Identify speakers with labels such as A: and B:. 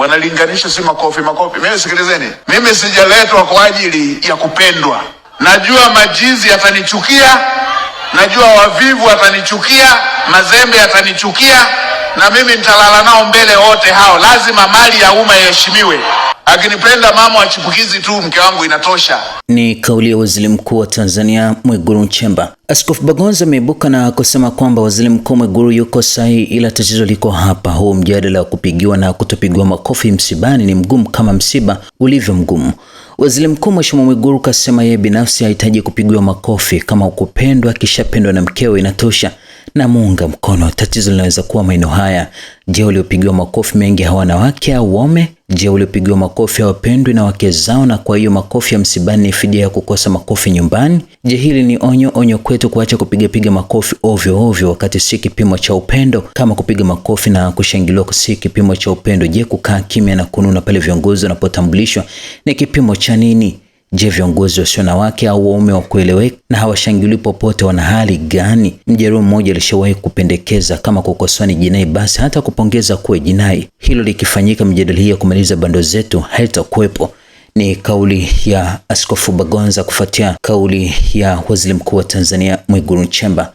A: wanalinganisha si makofi. Mimi sikilizeni, mimi sijaletwa kwa ajili ya kupendwa. Najua majizi yatanichukia, najua wavivu watanichukia, mazembe yatanichukia, na mimi nitalala nao mbele wote hao. Lazima mali ya umma iheshimiwe. Akinipenda mama wa chipukizi tu mke wangu inatosha.
B: Ni kauli ya Waziri Mkuu wa Tanzania Mwigulu Nchemba. Askofu Bagonza ameibuka na kusema kwamba Waziri Mkuu Mwigulu yuko sahihi, ila tatizo liko hapa. Huu mjadala wa kupigiwa na kutopigiwa makofi msibani ni mgumu kama msiba ulivyo mgumu. Waziri Mkuu Mheshimiwa Mwigulu kasema yeye binafsi hahitaji kupigiwa makofi, kama ukupendwa kishapendwa na mkeo inatosha, na muunga mkono. Tatizo linaweza kuwa maeneo haya. Je, waliopigiwa makofi mengi hawana wake au waume? Je, waliopigiwa makofi hawapendwi na wake zao, na kwa hiyo makofi ya msibani ni fidia ya kukosa makofi nyumbani? Je, hili ni onyo kwetu kuacha kupiga makofi ovyo wakati si kipimo cha upendo? Kama kupiga makofi na kushangiliwa si kipimo cha upendo, je, kukaa kimya na kununa pale viongozi wanapotambulishwa ni kipimo cha nini? Je, viongozi wasio na wake au waume wa kueleweka na hawashangiliwi popote wana hali gani? Mjeruhi mmoja alishawahi kupendekeza kama kukosoa ni jinai, basi hata kupongeza kuwe jinai. Hilo likifanyika, mjadala hii ya kumaliza bando zetu haitakuwepo. Ni kauli ya Askofu Bagonza kufuatia kauli ya Waziri Mkuu wa Tanzania Mwigulu Nchemba.